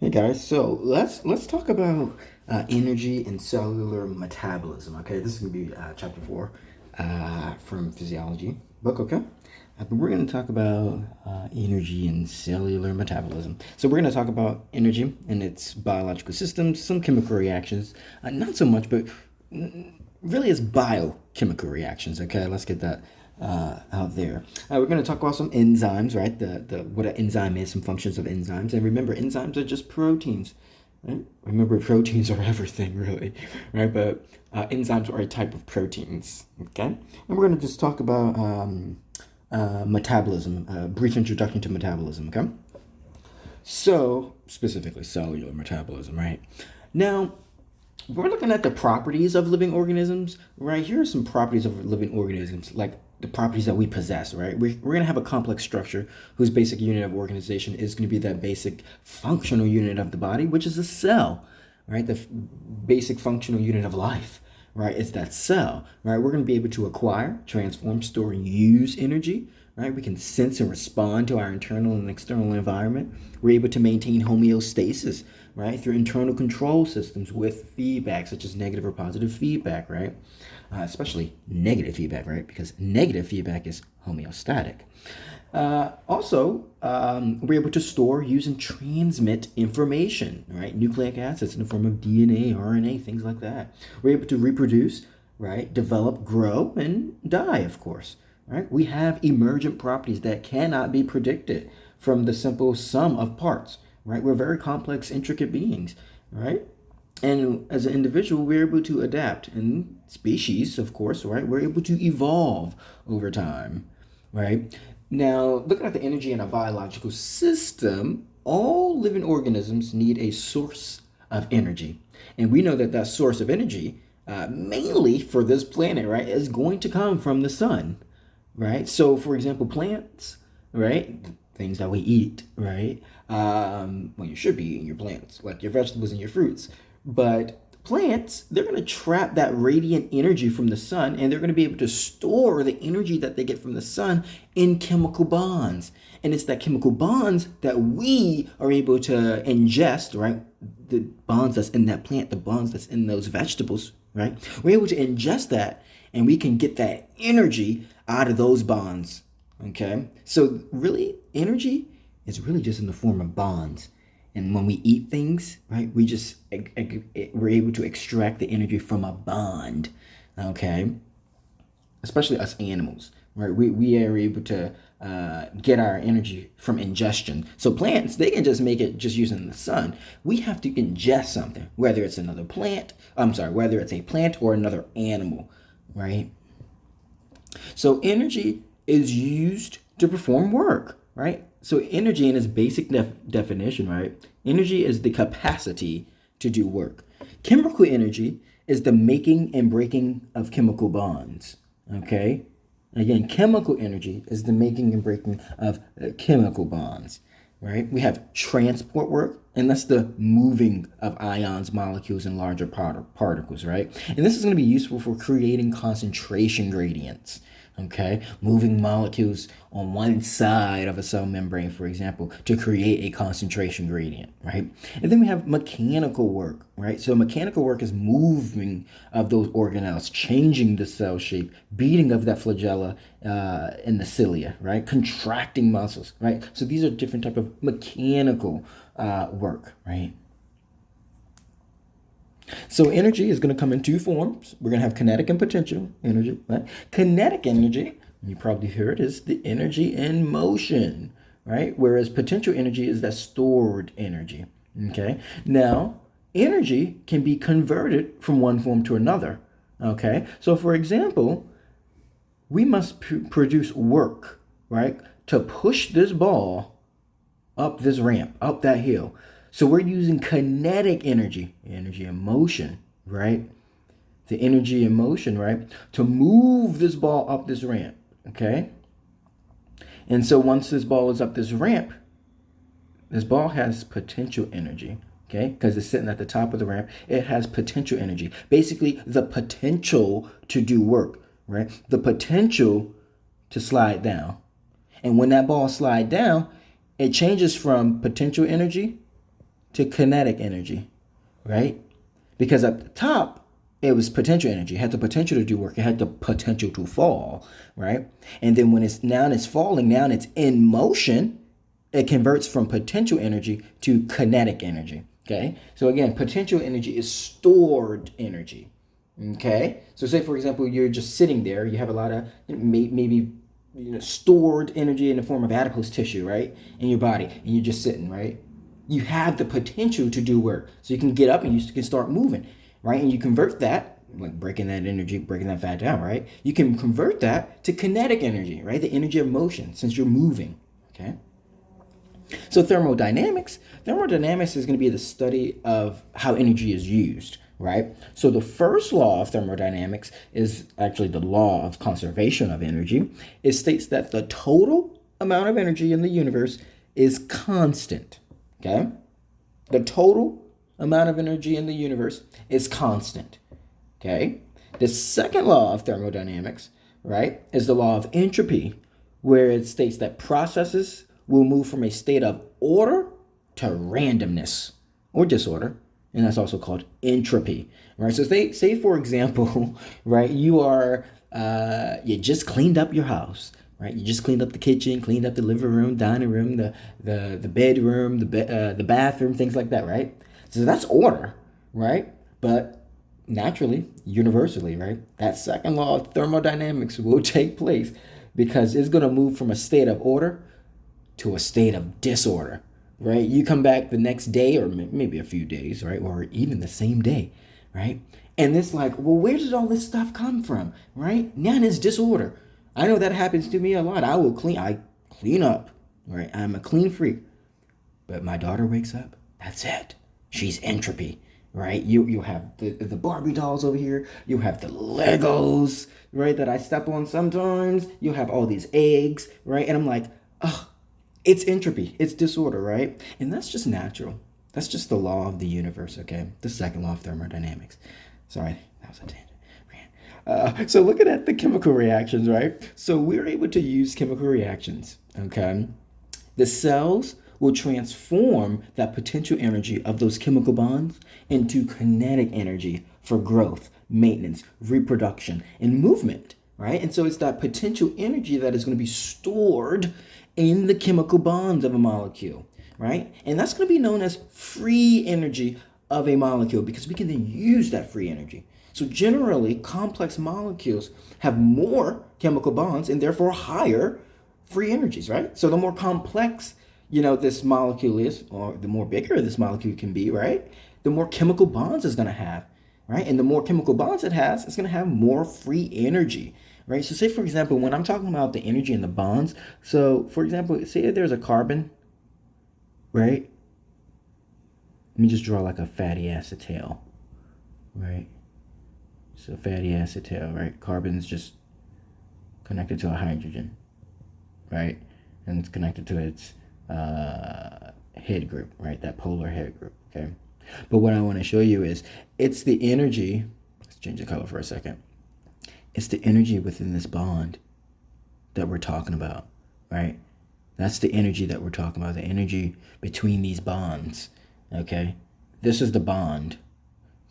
Hey guys, so let's talk about energy and cellular metabolism. Okay, this is gonna be chapter 4 from Physiology book. Okay, but we're gonna talk about energy and cellular metabolism. So we're gonna talk about energy and its biological systems, some chemical reactions, not so much, but really it's biochemical reactions. Okay, let's get that out there. We're going to talk about some enzymes, right? The what an enzyme is, some functions of enzymes, and remember, enzymes are just proteins. Right? Remember, proteins are everything, really, right? But enzymes are a type of proteins. Okay, and we're going to just talk about metabolism. A brief introduction to metabolism. Okay, so specifically cellular metabolism, right? Now, we're looking at the properties of living organisms, right? Here are some properties of living organisms, like the properties that we possess, right? We're going to have a complex structure whose basic unit of organization is going to be that basic functional unit of the body, which is a cell, right? Basic functional unit of life, right? It's that cell, right? We're going to be able to acquire, transform, store, and use energy, right? We can sense and respond to our internal and external environment. We're able to maintain homeostasis, right, through internal control systems with feedback, such as negative or positive feedback, right? Especially negative feedback, right? Because negative feedback is homeostatic. We're able to store, use, and transmit information, right? Nucleic acids in the form of DNA, RNA, things like that. We're able to reproduce, right? Develop, grow, and die, of course, right? We have emergent properties that cannot be predicted from the simple sum of parts, right? We're very complex, intricate beings, right? And as an individual, we're able to adapt. And species, of course, right? We're able to evolve over time, right? Now, looking at the energy in a biological system, all living organisms need a source of energy. And we know that that source of energy, mainly for this planet, right, is going to come from the sun, right? So, for example, plants, right, things that we eat, right? Well, you should be eating your plants, like your vegetables and your fruits. But plants, they're going to trap that radiant energy from the sun, and they're going to be able to store the energy that they get from the sun in chemical bonds. And it's that chemical bonds that we are able to ingest, right? The bonds that's in that plant, the bonds that's in those vegetables, right? We're able to ingest that, and we can get that energy out of those bonds. Okay, so really, energy is really just in the form of bonds. And when we eat things, right, we're able to extract the energy from a bond. Okay, especially us animals, right? We are able to get our energy from ingestion. So plants, they can just make it just using the sun. We have to ingest something, whether it's another plant. I'm sorry, whether it's a plant or another animal, right? So energy is used to perform work, right? So energy in its basic definition, right? Energy is the capacity to do work. Chemical energy is the making and breaking of chemical bonds, okay? Again, chemical energy is the making and breaking of chemical bonds, right? We have transport work, and that's the moving of ions, molecules, and larger particles, right? And this is going to be useful for creating concentration gradients, okay? Moving molecules on one side of a cell membrane, for example, to create a concentration gradient, right? And then we have mechanical work, right? So mechanical work is moving of those organelles, changing the cell shape, beating of that flagella in the cilia, right? Contracting muscles, right? So these are different type of mechanical work, right? So energy is going to come in two forms. We're going to have kinetic and potential energy, right? Kinetic energy, you probably heard, is the energy in motion, right? Whereas potential energy is that stored energy, okay? Now, energy can be converted from one form to another, okay? So for example, we must produce work, right, to push this ball up this ramp, up that hill. So we're using kinetic energy, energy in motion, right? The energy in motion, right? To move this ball up this ramp, okay? And so once this ball is up this ramp, this ball has potential energy, okay? Because it's sitting at the top of the ramp. It has potential energy. Basically, the potential to do work, right? The potential to slide down. And when that ball slides down, it changes from potential energy to kinetic energy, right? Because at the top, it was potential energy. It had the potential to do work. It had the potential to fall, right? And then when it's falling, now it's in motion, it converts from potential energy to kinetic energy. Okay. So again, potential energy is stored energy. Okay. So say for example, you're just sitting there. You have a lot of maybe stored energy in the form of adipose tissue, right, in your body, and you're just sitting, right. You have the potential to do work, so you can get up and you can start moving, right, and you convert that, like breaking that energy, breaking that fat down, right. You can convert that to kinetic energy, right, the energy of motion, since you're moving. Okay. So thermodynamics is going to be the study of how energy is used, right? So the first law of thermodynamics is actually the law of conservation of energy. It states that the total amount of energy in the universe is constant, okay? The total amount of energy in the universe is constant, okay? The second law of thermodynamics, right, is the law of entropy, where it states that processes will move from a state of order to randomness or disorder, and that's also called entropy, right? So say for example, right, you just cleaned up your house, right? You just cleaned up the kitchen, cleaned up the living room, dining room, the bedroom, the bathroom, things like that, right? So that's order, right? But naturally, universally, right, that second law of thermodynamics will take place because it's going to move from a state of order to a state of disorder, right? You come back the next day or maybe a few days, right? Or even the same day, right? And it's like, well, where did all this stuff come from, right? Now it's disorder. I know that happens to me a lot. I clean up, right? I'm a clean freak. But my daughter wakes up, that's it. She's entropy, right? You have the Barbie dolls over here. You have the Legos, right, that I step on sometimes. You have all these eggs, right? And I'm like, oh, it's entropy. It's disorder, right? And that's just natural. That's just the law of the universe, okay? The second law of thermodynamics. Sorry, that was a tangent. So looking at the chemical reactions, right? So we're able to use chemical reactions, okay? The cells will transform that potential energy of those chemical bonds into kinetic energy for growth, maintenance, reproduction, and movement, right? And so it's that potential energy that is going to be stored in the chemical bonds of a molecule, right? And that's going to be known as free energy of a molecule because we can then use that free energy. So generally, complex molecules have more chemical bonds and therefore higher free energies, right? So the more complex, this molecule is, or the more bigger this molecule can be, right? The more chemical bonds it's going to have, right? And the more chemical bonds it has, it's going to have more free energy, right? So say, for example, when I'm talking about the energy in the bonds, so for example, say there's a carbon, right? Let me just draw like a fatty acid tail, right? So fatty acid tail, right? Carbon's just connected to a hydrogen, right? And it's connected to its head group, right? That polar head group, okay? But what I want to show you is it's the energy, let's change the color for a second. It's the energy within this bond that we're talking about, right? That's the energy that we're talking about, the energy between these bonds, okay? This is the bond.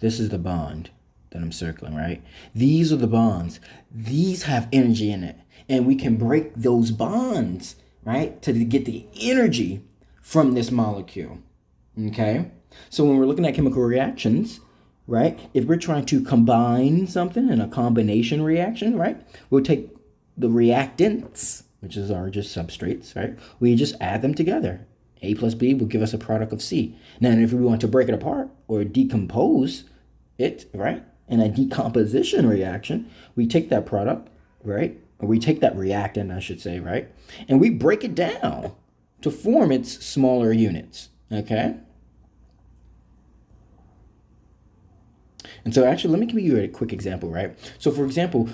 This is the bond that I'm circling, right? These are the bonds. These have energy in it. And we can break those bonds, right, to get the energy from this molecule, okay? So when we're looking at chemical reactions, right, if we're trying to combine something in a combination reaction, right, we'll take the reactants, which is our just substrates, right? We just add them together. A plus B will give us a product of C. Now, if we want to break it apart or decompose it, right, in a decomposition reaction, we take that product, right, or we take that reactant, I should say, right, and we break it down to form its smaller units, okay? And so actually, let me give you a quick example, right? So for example,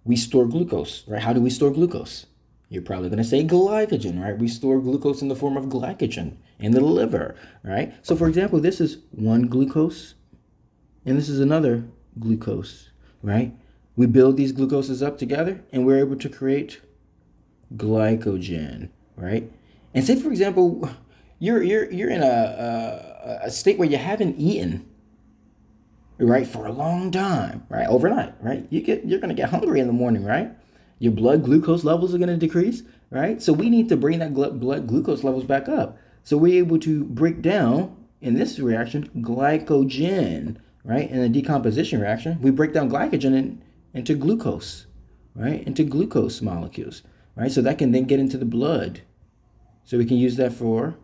we store glucose, right? How do we store glucose? You're probably going to say glycogen, right? We store glucose in the form of glycogen in the liver, right? So for example, this is one glucose and this is another glucose, right? We build these glucoses up together and we're able to create glycogen, right? And say, for example, You're in a state where you haven't eaten, right, for a long time, right, overnight, right? You're gonna get hungry in the morning, right? Your blood glucose levels are gonna decrease, right? So we need to bring that blood glucose levels back up. So we're able to break down in this reaction glycogen, right? In a decomposition reaction, we break down glycogen into glucose, right? Into glucose molecules, right? So that can then get into the blood. So we can use that for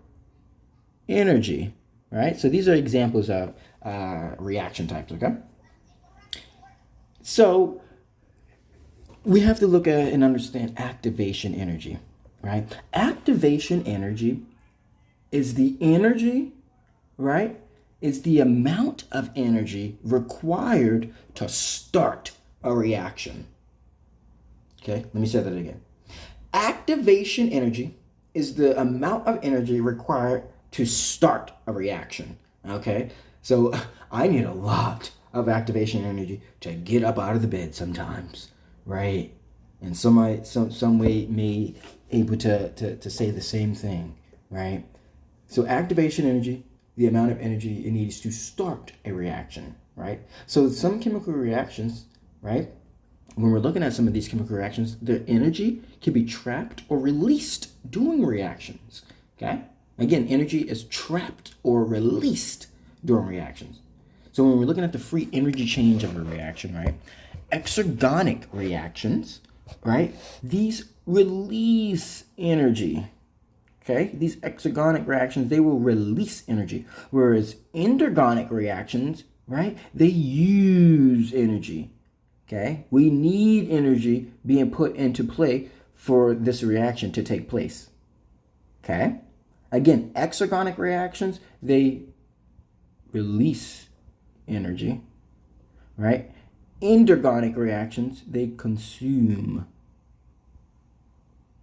energy, right? So these are examples of reaction types, okay? So we have to look at and understand activation energy, right? Activation energy is the energy, right? It's the amount of energy required to start a reaction. Okay, let me say that again. Activation energy is the amount of energy required to start a reaction. Okay, so I need a lot of activation energy to get up out of the bed sometimes, right? And some way may able to say the same thing, right? So activation energy, the amount of energy it needs to start a reaction, right? So some chemical reactions, right? When we're looking at some of these chemical reactions, the energy can be trapped or released during reactions, okay? Again, energy is trapped or released during reactions. So when we're looking at the free energy change of a reaction, right? Exergonic reactions, right? These release energy, okay? These exergonic reactions, they will release energy. Whereas endergonic reactions, right? They use energy. Okay, we need energy being put into play for this reaction to take place. Okay, again, exergonic reactions, they release energy, right? Endergonic reactions, they consume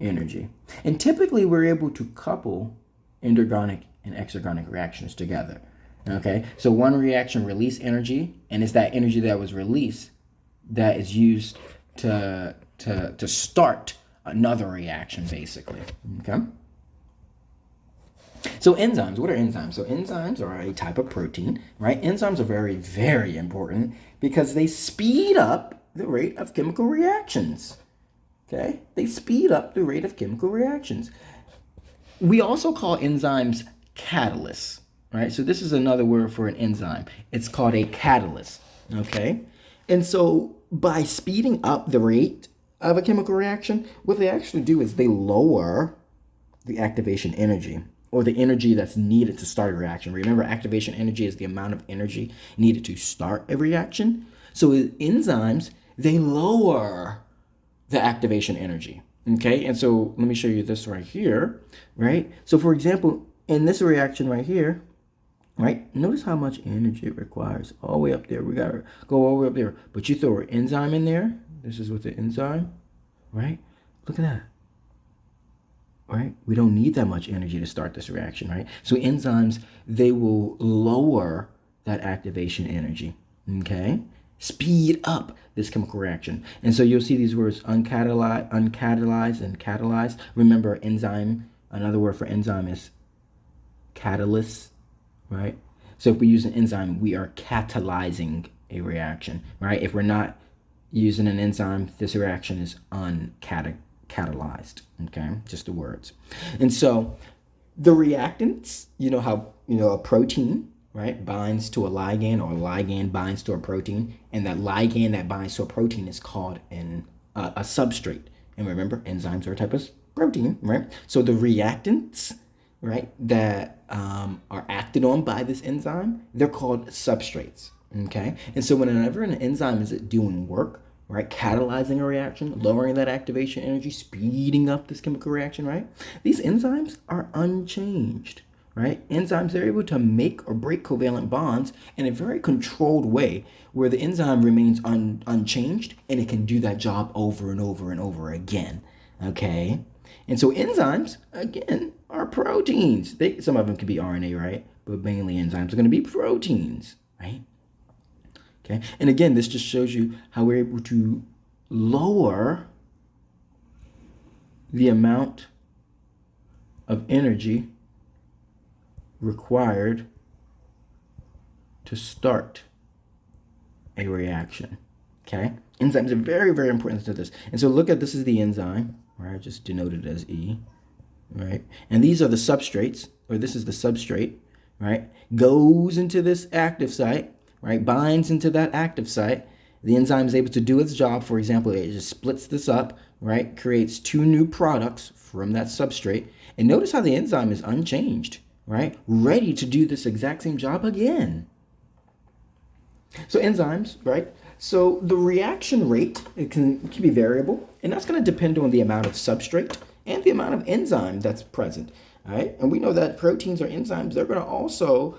energy. And typically we're able to couple endergonic and exergonic reactions together. Okay, so one reaction release energy, and it's that energy that was released that is used to start another reaction, basically. Okay. So enzymes, what are enzymes? So enzymes are a type of protein, right? Enzymes are very, very important because they speed up the rate of chemical reactions. Okay, they speed up the rate of chemical reactions. We also call enzymes catalysts, right? So this is another word for an enzyme. It's called a catalyst. Okay, and so by speeding up the rate of a chemical reaction, what they actually do is they lower the activation energy, or the energy that's needed to start a reaction. Remember, activation energy is the amount of energy needed to start a reaction. So enzymes, they lower the activation energy. Okay, and so let me show you this right here, right? So for example, in this reaction right here, right? Notice how much energy it requires. All the way up there. We got to go all the way up there. But you throw an enzyme in there. This is with the enzyme, right? Look at that, right? We don't need that much energy to start this reaction, right? So enzymes, they will lower that activation energy, okay? Speed up this chemical reaction. And so you'll see these words uncatalyzed, and catalyzed. Remember, enzyme, another word for enzyme is catalyst, right? So if we use an enzyme, we are catalyzing a reaction, right? If we're not using an enzyme, this reaction is uncatalyzed, okay? Just the words. And so the reactants, you know how, a protein, right, binds to a ligand, or a ligand binds to a protein, and that ligand that binds to a protein is called a substrate. And remember, enzymes are a type of protein, right? So the reactants, right, that are acted on by this enzyme, they're called substrates, okay? And so whenever an enzyme is doing work, right, catalyzing a reaction, lowering that activation energy, speeding up this chemical reaction, right, these enzymes are unchanged, right? Enzymes, they're able to make or break covalent bonds in a very controlled way where the enzyme remains unchanged, and it can do that job over and over and over again, okay? And so enzymes, again, are proteins. Some of them can be RNA, right? But mainly enzymes are going to be proteins, right? Okay. And again, this just shows you how we're able to lower the amount of energy required to start a reaction. Okay? Enzymes are very, very important to this. And so look at, this is the enzyme, right? Just denoted as E, right? And these are the substrates, or this is the substrate, right? Goes into this active site, right? Binds into that active site. The enzyme is able to do its job. For example, it just splits this up, right? Creates two new products from that substrate. And notice how the enzyme is unchanged, right? Ready to do this exact same job again. So enzymes, right? So the reaction rate, it can be variable, and that's going to depend on the amount of substrate and the amount of enzyme that's present, right? And we know that proteins or enzymes, they're going to also,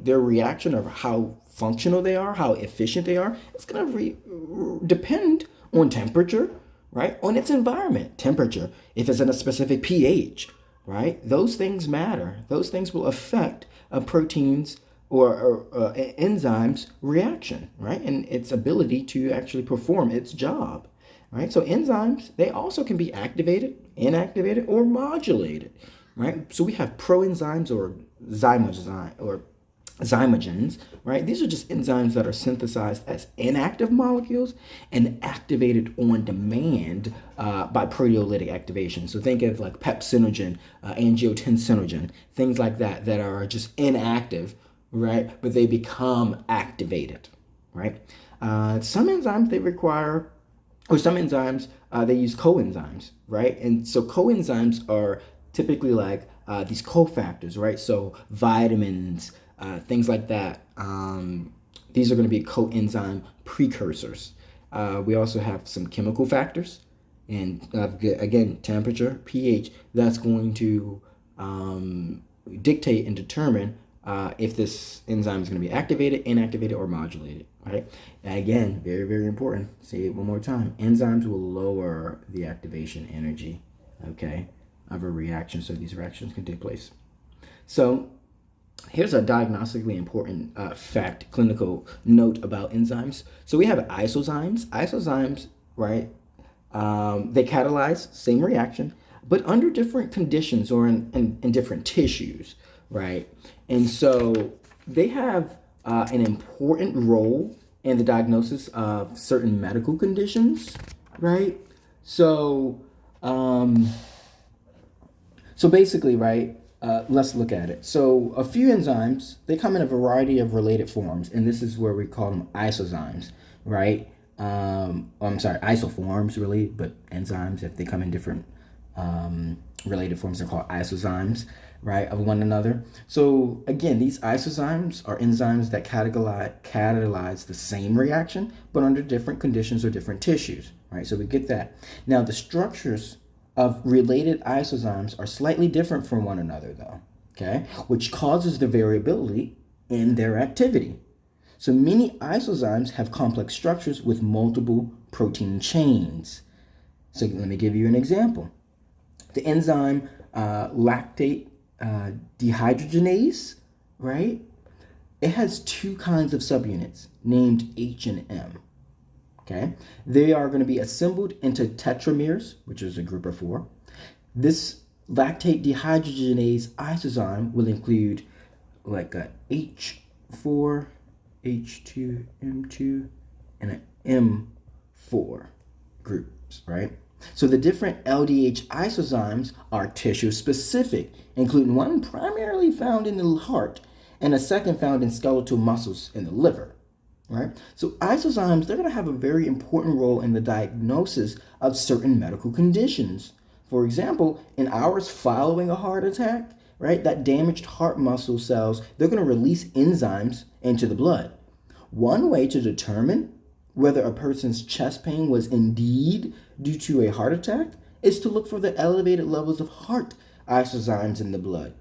their reaction of how functional they are, how efficient they are, it's going to depend on temperature, right? On its environment, temperature, if it's in a specific pH, right? Those things matter. Those things will affect a protein's or enzymes reaction, right? And its ability to actually perform its job, right? So enzymes, they also can be activated, inactivated, or modulated, right? So we have proenzymes or zymogens, right? These are just enzymes that are synthesized as inactive molecules and activated on demand by proteolytic activation. So think of like pepsinogen, angiotensinogen, things like that that are just inactive, right? But they become activated, right? Some enzymes they require, or some enzymes they use coenzymes, right? And so coenzymes are typically like these cofactors, right? So vitamins, things like that. These are going to be coenzyme precursors. We also have some chemical factors, and again, temperature, pH. That's going to dictate and determine if this enzyme is going to be activated, inactivated, or modulated, right? And again, very, very important. Say it one more time. Enzymes will lower the activation energy, okay, of a reaction, so these reactions can take place. So here's a diagnostically important fact, clinical note about enzymes. So we have isozymes. Isozymes, right, they catalyze same reaction, but under different conditions or in different tissues, right? And so they have an important role in the diagnosis of certain medical conditions, right? So, so basically, right, let's look at it. So a few enzymes, they come in a variety of related forms, and this is where we call them isozymes, right? I'm sorry, isoforms really, but enzymes, if they come in different related forms, they're called isozymes, right, of one another. So again, these isozymes are enzymes that catalyze the same reaction, but under different conditions or different tissues, right? So we get that. Now the structures of related isozymes are slightly different from one another though, okay, which causes the variability in their activity. So many isozymes have complex structures with multiple protein chains. So let me give you an example. The enzyme lactate dehydrogenase, right? It has two kinds of subunits named H and M. Okay, they are going to be assembled into tetramers, which is a group of 4. This lactate dehydrogenase isozyme will include like a H4, H2, M2, and an M4 groups, right? So the different LDH isozymes are tissue specific, including one primarily found in the heart and a second found in skeletal muscles in the liver, right? So isozymes, they're going to have a very important role in the diagnosis of certain medical conditions. For example, in hours following a heart attack, right, that damaged heart muscle cells, they're going to release enzymes into the blood. One way to determine whether a person's chest pain was indeed due to a heart attack is to look for the elevated levels of heart isozymes in the blood.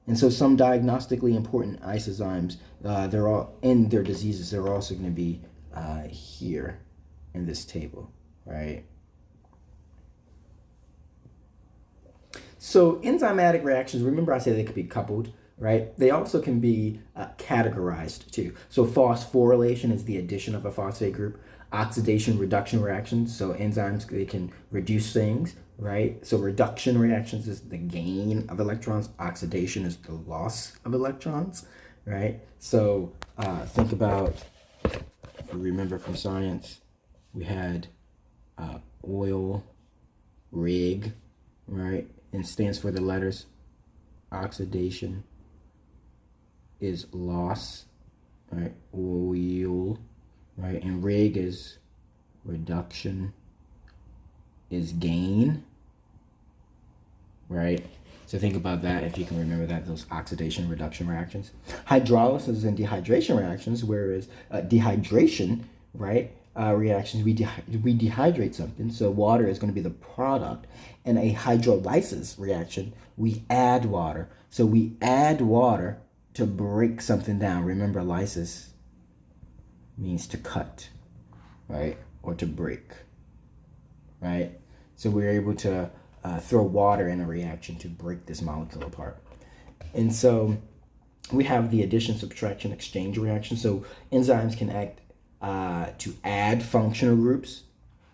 And so some diagnostically important isozymes, they're all in their diseases, they're also going to be here in this table, right? So enzymatic reactions, remember I said they could be coupled, right? They also can be categorized too. So phosphorylation is the addition of a phosphate group. Oxidation reduction reactions, so enzymes, they can reduce things, right? So reduction reactions is the gain of electrons. Oxidation is the loss of electrons, right? So think about, if you remember from science, we had oil rig, right? And stands for the letters. Oxidation is loss, right? Oil, right? And rig is reduction, is gain, right? So think about that, if you can remember that, those oxidation reduction reactions. Hydrolysis and dehydration reactions, whereas dehydration, right, reactions, we dehydrate something, so water is going to be the product. And a hydrolysis reaction, we add water. So we add water to break something down. Remember, lysis means to cut, right, or to break, right? So we're able to throw water in a reaction to break this molecule apart. And so we have the addition, subtraction, exchange reaction. So enzymes can act to add functional groups,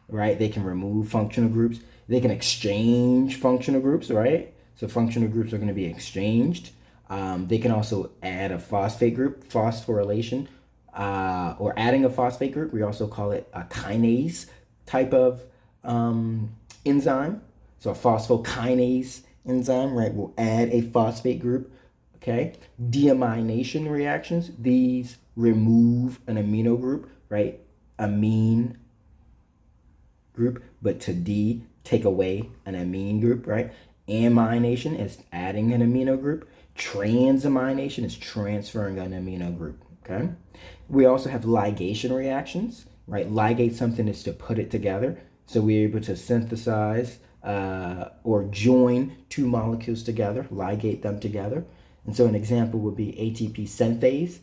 right? They can remove functional groups. They can exchange functional groups, right? So functional groups are going to be exchanged. They can also add a phosphate group, phosphorylation, or adding a phosphate group. We also call it a kinase type of enzyme. So a phosphokinase enzyme, right, will add a phosphate group, okay? Deamination reactions, these remove an amino group, right? Amine group, but to take away an amine group, right? Amination is adding an amino group. Transamination is transferring an amino group, okay? We also have ligation reactions, right? Ligate something is to put it together. So we're able to synthesize or join two molecules together, ligate them together. And so an example would be ATP synthase.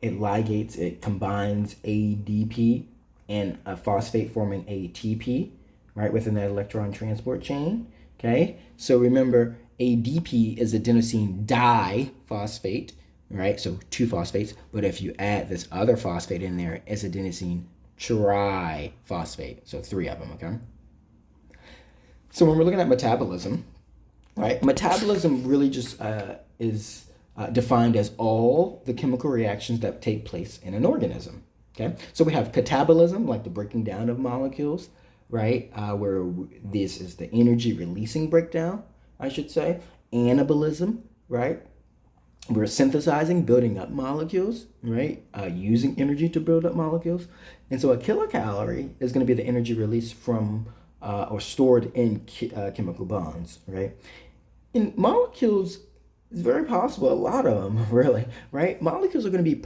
It ligates, it combines ADP and a phosphate forming ATP, right, within that electron transport chain, okay? So remember, ADP is adenosine diphosphate, right? So two phosphates, but if you add this other phosphate in there, it's adenosine triphosphate, so three of them, okay? So when we're looking at metabolism, right, metabolism really just is defined as all the chemical reactions that take place in an organism, okay? So we have catabolism, like the breaking down of molecules, right, where this is the energy releasing breakdown, I should say. Anabolism, right? We're synthesizing, building up molecules, right? Using energy to build up molecules. And so a kilocalorie is going to be the energy released from or stored in chemical bonds, right? In molecules, it's very possible, a lot of them, really, right? Molecules are going to be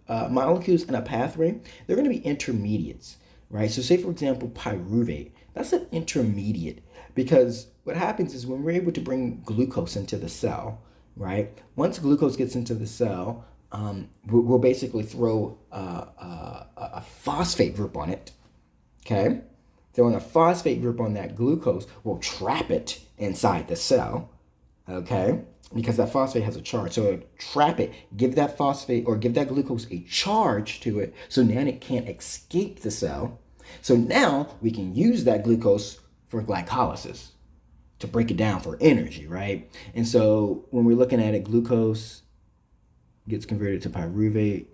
molecules in a pathway, they're going to be intermediates, right? So say, for example, pyruvate, that's an intermediate, because what happens is when we're able to bring glucose into the cell, right? Once glucose gets into the cell, we'll basically throw a phosphate group on it, okay? Throwing a phosphate group on that glucose will trap it inside the cell, okay? Because that phosphate has a charge. So it'll trap it, give that phosphate or give that glucose a charge to it, so now it can't escape the cell. So now we can use that glucose for glycolysis, to break it down for energy, right? And so when we're looking at it, glucose gets converted to pyruvate,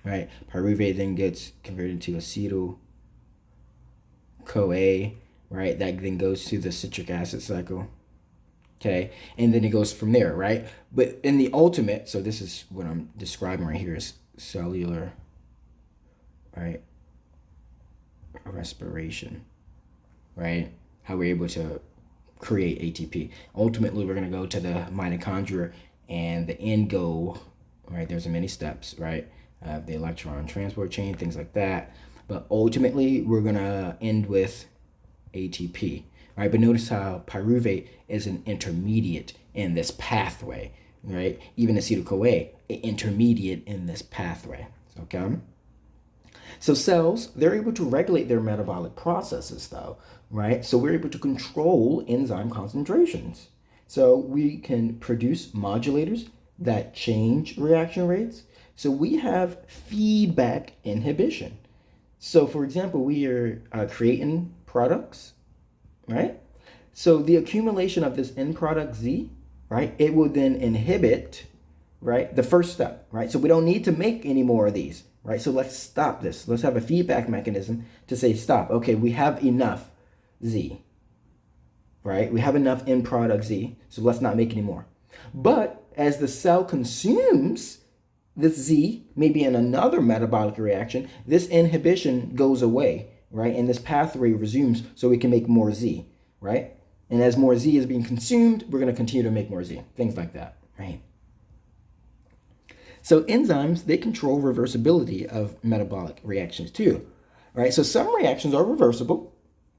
right? Pyruvate then gets converted to acetyl-CoA, right? That then goes to the citric acid cycle, okay? And then it goes from there, right? But in the ultimate, so this is what I'm describing right here, is cellular, right, respiration, right? How we're able to create ATP. Ultimately, we're going to go to the mitochondria, and the end goal, right? There's many steps, right? The electron transport chain, things like that. But ultimately, we're going to end with ATP, right? But notice how pyruvate is an intermediate in this pathway, right? Even acetyl-CoA, an intermediate in this pathway, okay? So cells, they're able to regulate their metabolic processes though, right? So we're able to control enzyme concentrations. So we can produce modulators that change reaction rates. So we have feedback inhibition. So for example, we are creating products, right? So the accumulation of this end product Z, right, it will then inhibit, right, the first step, right? So we don't need to make any more of these, right? So let's stop this. Let's have a feedback mechanism to say stop. Okay, we have enough Z, right? We have enough end product Z, so let's not make any more. But as the cell consumes this Z, maybe in another metabolic reaction, this inhibition goes away, right? And this pathway resumes so we can make more Z, right? And as more Z is being consumed, we're going to continue to make more Z, things like that, right? So enzymes, they control reversibility of metabolic reactions too, right? So some reactions are reversible,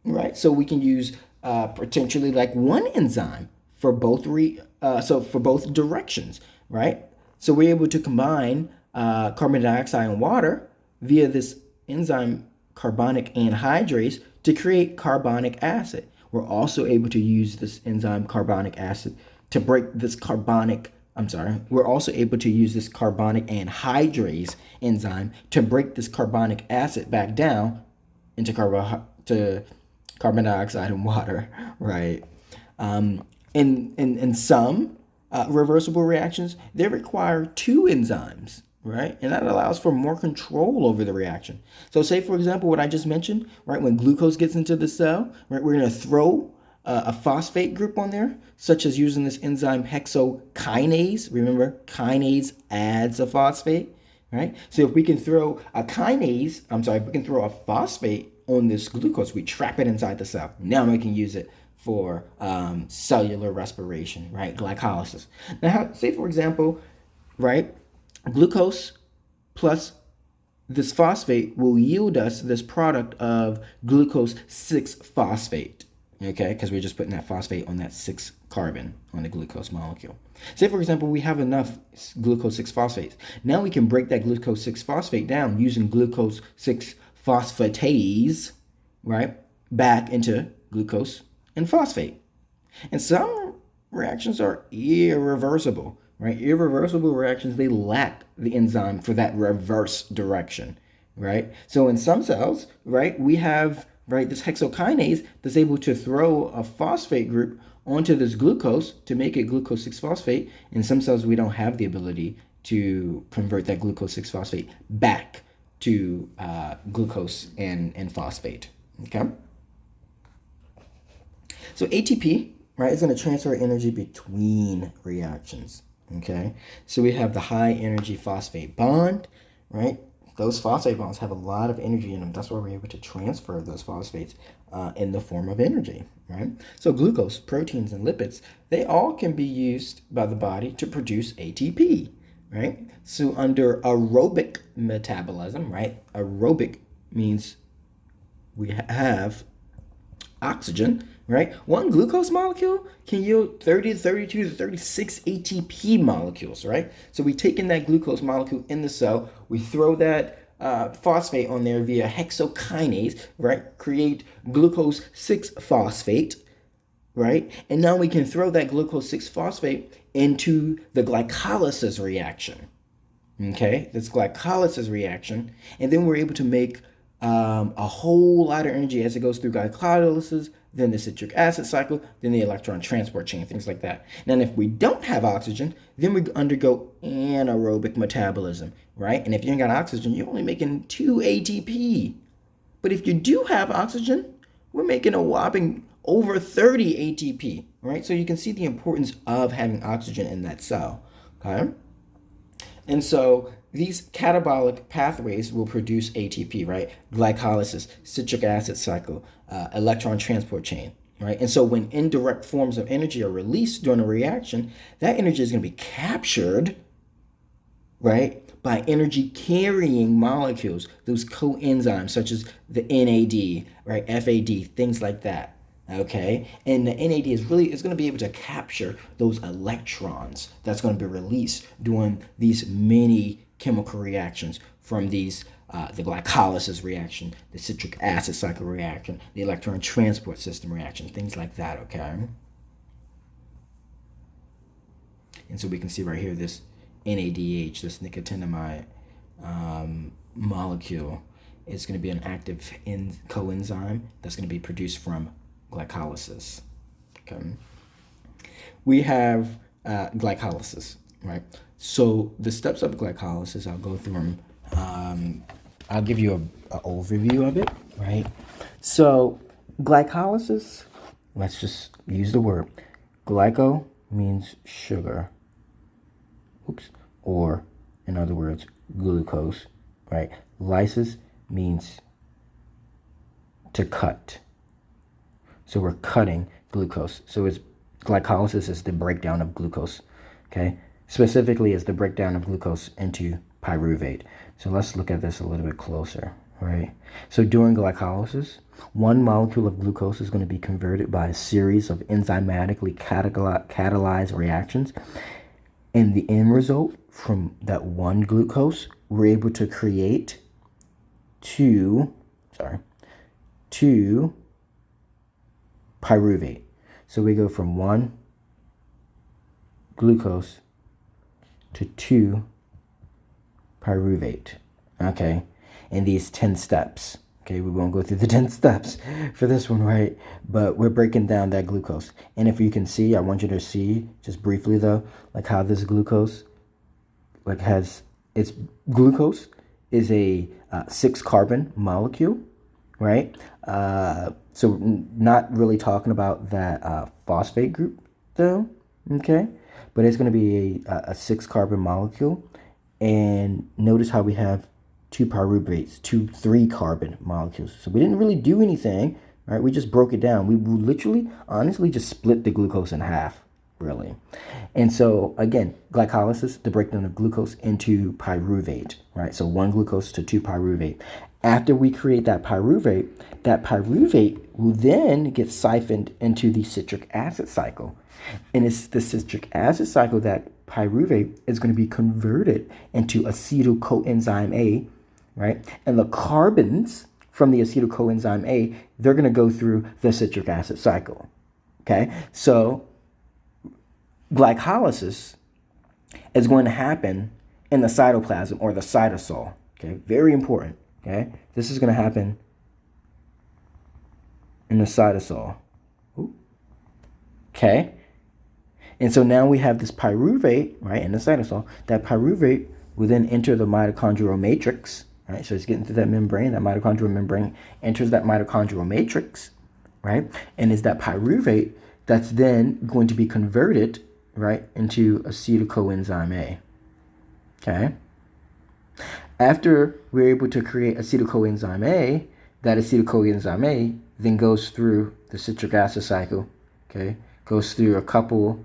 right? So we can use potentially like one enzyme for both for both directions, right? So we're able to combine carbon dioxide and water via this enzyme carbonic anhydrase to create carbonic acid. We're also able to use this enzyme carbonic acid to break this we're also able to use this carbonic anhydrase enzyme to break this carbonic acid back down into carbon dioxide and water, right? In some reversible reactions, they require two enzymes, right? And that allows for more control over the reaction. So say, for example, what I just mentioned, right? When glucose gets into the cell, right, we're going to throw a phosphate group on there, such as using this enzyme hexokinase. Remember, kinase adds a phosphate, right? So if we can throw if we can throw a phosphate on this glucose, we trap it inside the cell. Now we can use it for cellular respiration, right? Glycolysis. Now, say for example, right, glucose plus this phosphate will yield us this product of glucose 6-phosphate, okay? Because we're just putting that phosphate on that 6 carbon on the glucose molecule. Say, for example, we have enough glucose 6-phosphates. Now we can break that glucose 6-phosphate down using glucose 6-phosphatase, right, back into glucose and phosphate. And some reactions are irreversible, right? Irreversible reactions, they lack the enzyme for that reverse direction, right? So in some cells, right, we have, right, this hexokinase that's able to throw a phosphate group onto this glucose to make it glucose 6-phosphate. In some cells, we don't have the ability to convert that glucose 6-phosphate back to glucose and phosphate, okay? So ATP, right, is going to transfer energy between reactions, okay? So we have the high energy phosphate bond, right? Those phosphate bonds have a lot of energy in them. That's why we're able to transfer those phosphates in the form of energy, right? So glucose, proteins, and lipids, they all can be used by the body to produce ATP, right? So under aerobic metabolism, right? Aerobic means we have oxygen, right? One glucose molecule can yield 30 to 32 to 36 ATP molecules, right? So we take in that glucose molecule in the cell, we throw that phosphate on there via hexokinase, right? Create glucose 6-phosphate, right? And now we can throw that glucose 6-phosphate into the glycolysis reaction, okay? This glycolysis reaction, and then we're able to make a whole lot of energy as it goes through glycolysis, then the citric acid cycle, then the electron transport chain, things like that. Now, if we don't have oxygen, then we undergo anaerobic metabolism, right? And if you ain't got oxygen, you're only making 2 ATP. But if you do have oxygen, we're making a whopping over 30 ATP, right? So you can see the importance of having oxygen in that cell, okay? And so these catabolic pathways will produce ATP, right? Glycolysis, citric acid cycle, electron transport chain, right? And so when indirect forms of energy are released during a reaction, that energy is going to be captured, right, by energy carrying molecules, those coenzymes such as the NAD, right, FAD, things like that. Okay, and the NAD is going to be able to capture those electrons that's going to be released during these many chemical reactions from these the glycolysis reaction, the citric acid cycle reaction, the electron transport system reaction, things like that. Okay, and so we can see right here this NADH, this nicotinamide molecule, is going to be an active coenzyme that's going to be produced from glycolysis. Okay. We have glycolysis, right? So the steps of glycolysis, I'll go through them. I'll give you an overview of it, right? So glycolysis, let's just use the word. Glyco means sugar. Oops. Or, in other words, glucose, right? Lysis means to cut. So we're cutting glucose. So it's glycolysis is the breakdown of glucose, okay? Specifically, it's the breakdown of glucose into pyruvate. So let's look at this a little bit closer, right? So during glycolysis, one molecule of glucose is going to be converted by a series of enzymatically catalyzed reactions. And the end result from that one glucose, we're able to create two pyruvate. So we go from one glucose to 2 pyruvate, okay, in these 10 steps. Okay, we won't go through the 10 steps for this one, right? But we're breaking down that glucose. And if you can see, I want you to see, just briefly though, like how this glucose, like its glucose is a 6-carbon molecule, right? So not really talking about that phosphate group though, okay? But it's going to be a 6-carbon molecule. And notice how we have 2 pyruvates, 2 3-carbon molecules. So we didn't really do anything, right? We just broke it down. We literally, honestly, just split the glucose in half, really. And so, again, glycolysis, the breakdown of glucose into pyruvate, right? So 1 glucose to 2 pyruvate. After we create that pyruvate will then get siphoned into the citric acid cycle. And it's the citric acid cycle that pyruvate is going to be converted into acetyl coenzyme A, right? And the carbons from the acetyl coenzyme A, they're going to go through the citric acid cycle, okay? So glycolysis is going to happen in the cytoplasm or the cytosol, okay? Very important, okay? This is going to happen in the cytosol, okay? And so now we have this pyruvate, right, in the cytosol. That pyruvate will then enter the mitochondrial matrix, right? So it's getting through that membrane. That mitochondrial membrane enters that mitochondrial matrix, right? And it's that pyruvate that's then going to be converted, right, into acetyl coenzyme A, okay? After we're able to create acetyl coenzyme A, that acetyl coenzyme A then goes through the citric acid cycle, okay? Goes through a couple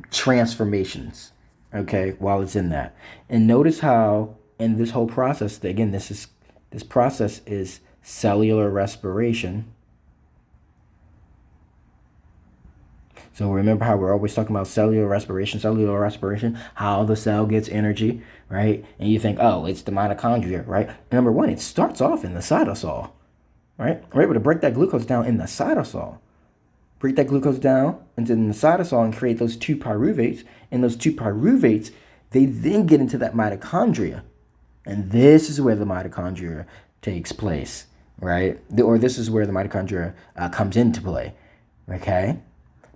transformations, okay, while it's in that. And notice how in this whole process, again, this process is cellular respiration. So remember how we're always talking about cellular respiration, how the cell gets energy, right? And you think, oh, it's the mitochondria, right? Number one, it starts off in the cytosol, right? We're able to break that glucose down in the cytosol. Break that glucose down into the cytosol and create those 2 pyruvates. And those 2 pyruvates, they then get into that mitochondria. And this is where the mitochondria takes place, right? Or this is where the mitochondria comes into play, okay?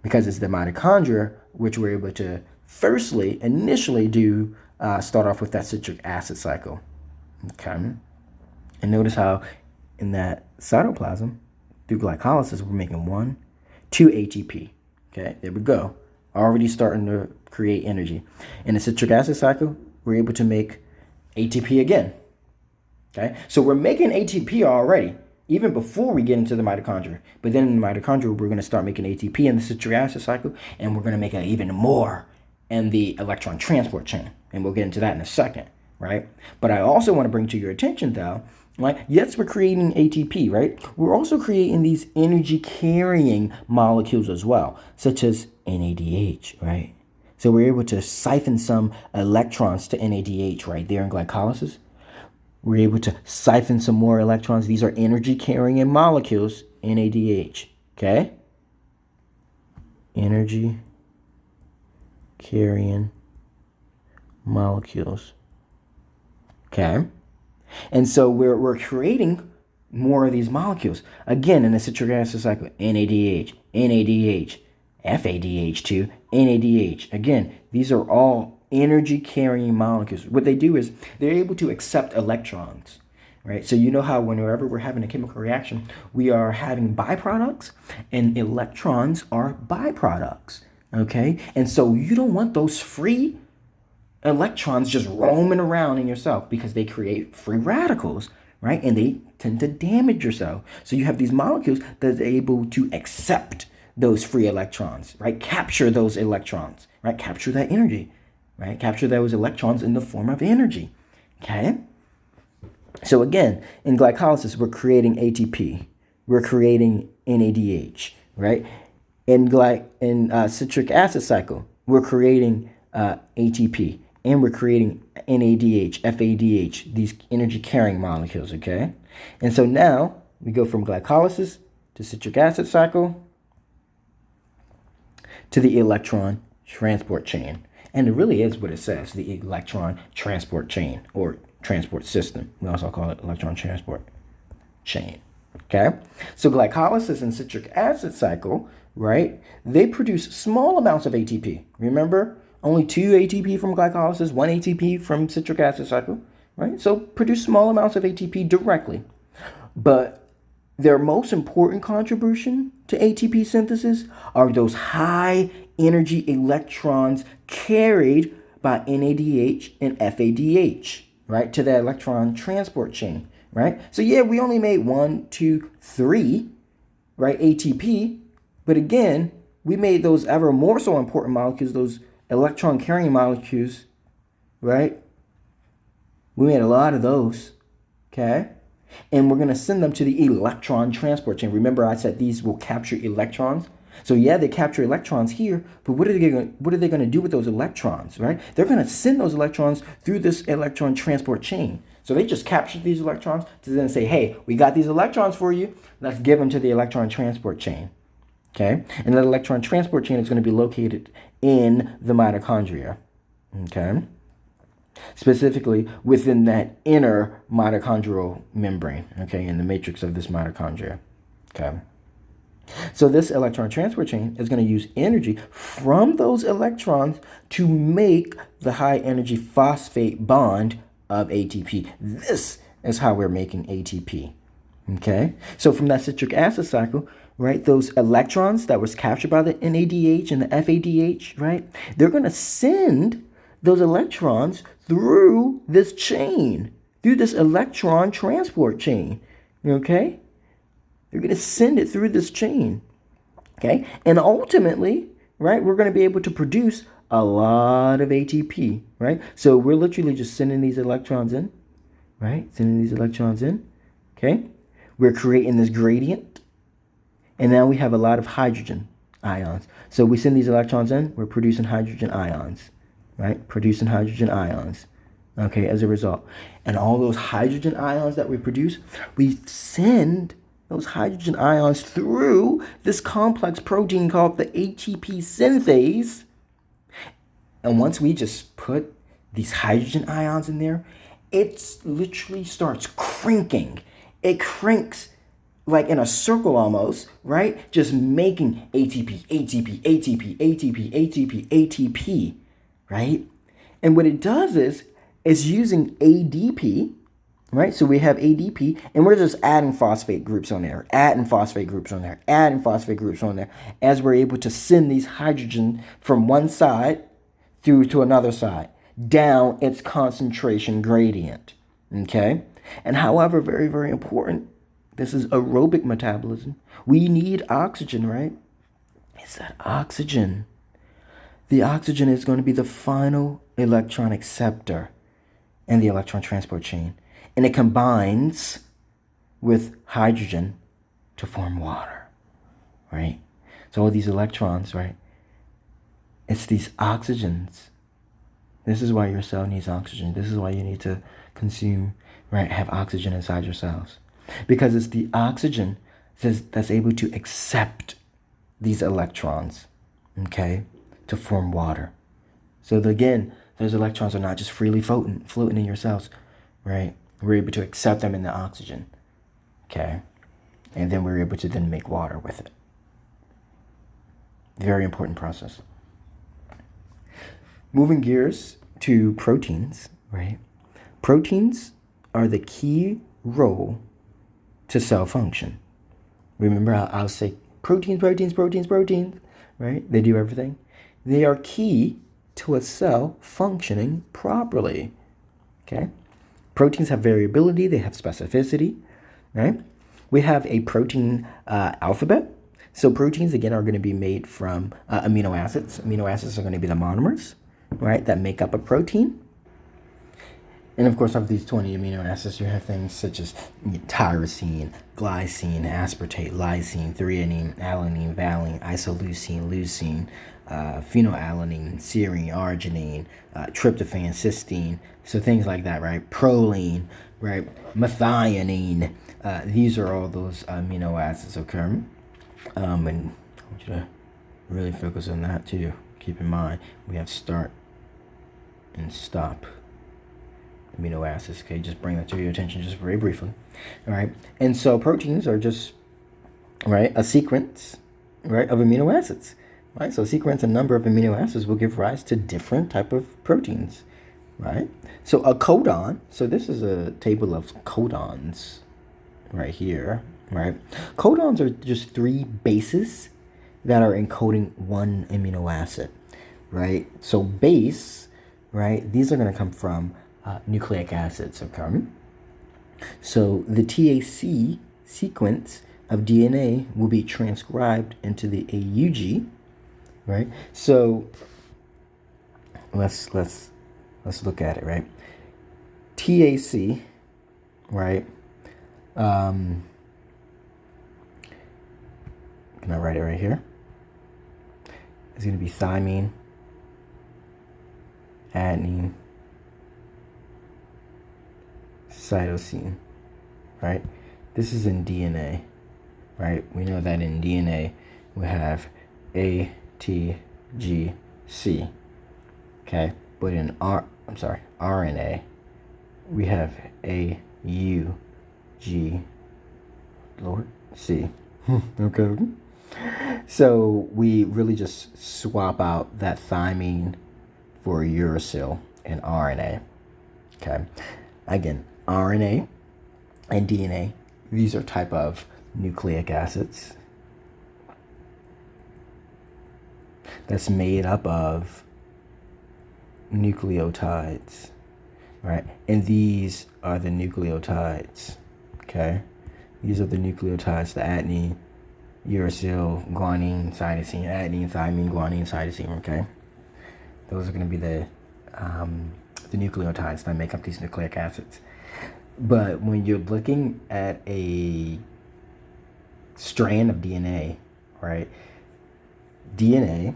Because it's the mitochondria which we're able to initially start off with that citric acid cycle, okay? And notice how in that cytoplasm, through glycolysis, we're making 2 ATP. Okay, there we go. Already starting to create energy. In the citric acid cycle, we're able to make ATP again. Okay, so we're making ATP already, even before we get into the mitochondria. But then in the mitochondria, we're going to start making ATP in the citric acid cycle, and we're going to make it even more in the electron transport chain. And we'll get into that in a second, right? But I also want to bring to your attention, though, like, yes, we're creating ATP, right? We're also creating these energy-carrying molecules as well, such as NADH, right? So we're able to siphon some electrons to NADH right there in glycolysis. We're able to siphon some more electrons. These are energy-carrying molecules, NADH, okay? Energy-carrying molecules, okay? And so we're creating more of these molecules. Again, in the citric acid cycle, NADH, NADH, FADH2, NADH. Again, these are all energy carrying molecules. What they do is they're able to accept electrons. Right? So you know how whenever we're having a chemical reaction, we are having byproducts, and electrons are byproducts. Okay? And so you don't want those free electrons just roaming around in your cell because they create free radicals, right? And they tend to damage your cell. So you have these molecules that are able to accept those free electrons, right? Capture those electrons, right? Capture that energy, right? Capture those electrons in the form of energy, okay? So again, in glycolysis, we're creating ATP. We're creating NADH, right? In citric acid cycle, we're creating ATP, and we're creating NADH, FADH, these energy carrying molecules, okay? And so now we go from glycolysis to citric acid cycle to the electron transport chain. And it really is what it says, the electron transport chain, or transport system. We also call it electron transport chain. Okay? So glycolysis and citric acid cycle, right? They produce small amounts of ATP. Remember, only 2 ATP from glycolysis, 1 ATP from citric acid cycle, right? So produce small amounts of ATP directly. But their most important contribution to ATP synthesis are those high energy electrons carried by NADH and FADH, right, to the electron transport chain, right? So yeah, we only made 1, 2, 3, right, ATP, but again, we made those ever more so important molecules, those electron carrying molecules, right? We made a lot of those, okay? And we're going to send them to the electron transport chain. Remember, I said these will capture electrons. So yeah, they capture electrons here, but what are they going to do with those electrons, right? They're going to send those electrons through this electron transport chain. So they just capture these electrons to then say, hey, we got these electrons for you. Let's give them to the electron transport chain, okay? And that electron transport chain is going to be located in the mitochondria, okay? Specifically within that inner mitochondrial membrane, okay, in the matrix of this mitochondria, okay? So this electron transport chain is going to use energy from those electrons to make the high energy phosphate bond of ATP. This is how we're making ATP, okay? So from that citric acid cycle, right, those electrons that was captured by the NADH and the FADH, right, they're going to send those electrons through this chain, through this electron transport chain, okay? They're going to send it through this chain, okay? And ultimately, right, we're going to be able to produce a lot of ATP, right? So we're literally just sending these electrons in, right? Sending these electrons in, okay? We're creating this gradient, and now we have a lot of hydrogen ions. So we send these electrons in, we're producing hydrogen ions, right? Producing hydrogen ions, okay, as a result. And all those hydrogen ions that we produce, we send those hydrogen ions through this complex protein called the ATP synthase. And once we just put these hydrogen ions in there, it literally starts cranking. It cranks like in a circle almost, right? Just making ATP, ATP, ATP, ATP, ATP, ATP, right? And what it does is it's using ADP, right? So we have ADP, and we're just adding phosphate groups on there, adding phosphate groups on there, adding phosphate groups on there, as we're able to send these hydrogen from one side through to another side, down its concentration gradient, okay? And however, very, very important, this is aerobic metabolism. We need oxygen, right? It's that oxygen. The oxygen is going to be the final electron acceptor in the electron transport chain. And it combines with hydrogen to form water, right? So all these electrons, right? It's these oxygens. This is why your cell needs oxygen. This is why you need to consume, right? Have oxygen inside your cells. Because it's the oxygen that's able to accept these electrons, okay, to form water. So again, those electrons are not just freely floating in your cells, right? We're able to accept them in the oxygen, okay? And then we're able to then make water with it. Very important process. Moving gears to proteins, right? Proteins are the key role to cell function. Remember, I'll say proteins, right? They do everything. They are key to a cell functioning properly, okay? Proteins have variability, they have specificity, right? We have a protein alphabet. So proteins, again, are going to be made from amino acids. Amino acids are going to be the monomers, right, that make up a protein. And of course, of these 20 amino acids, you have things such as tyrosine, glycine, aspartate, lysine, threonine, alanine, valine, isoleucine, leucine, phenylalanine, serine, arginine, tryptophan, cysteine. So things like that, right? Proline, right? Methionine. These are all those amino acids, okay? And I want you to really focus on that too. Keep in mind, we have start and stop amino acids, okay? Just bring that to your attention just very briefly, all right? And so proteins are just, right, a sequence, right, of amino acids, right? So sequence and number of amino acids will give rise to different type of proteins, right? So a codon, so this is a table of codons right here, right? Codons are just 3 bases that are encoding one amino acid, right? So base, right, these are going to come from nucleic acids, okay? So the TAC sequence of DNA will be transcribed into the AUG, right? So let's look at it, right? TAC, right? Can I write it right here? It's going to be thymine, adenine, cytosine, right? This is in DNA, right? We know that in DNA we have A, T, G, C, okay? But in RNA, we have A, U, G, Lord, C. Okay. So we really just swap out that thymine for uracil in RNA, okay? Again, RNA and DNA, these are type of nucleic acids that's made up of nucleotides, right? And these are the nucleotides, okay? These are the nucleotides, the adenine, uracil, guanine, cytosine, adenine, thymine, guanine, cytosine, okay? Those are going to be the nucleotides that make up these nucleic acids. But when you're looking at a strand of DNA, right? DNA,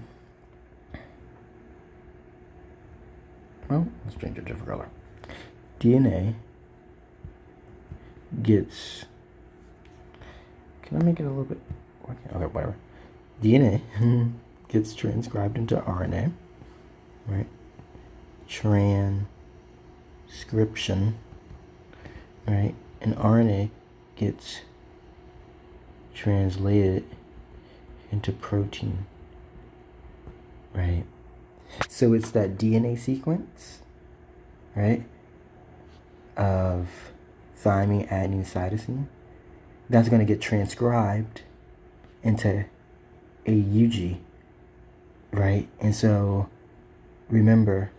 well, let's change it to a different color. DNA gets, can I make it a little bit, okay, whatever. DNA gets transcribed into RNA, right? Transcription, right? And RNA gets translated into protein, right? So it's that DNA sequence, right, of thymine, adenine, cytosine, that's going to get transcribed into AUG, right? And so remember,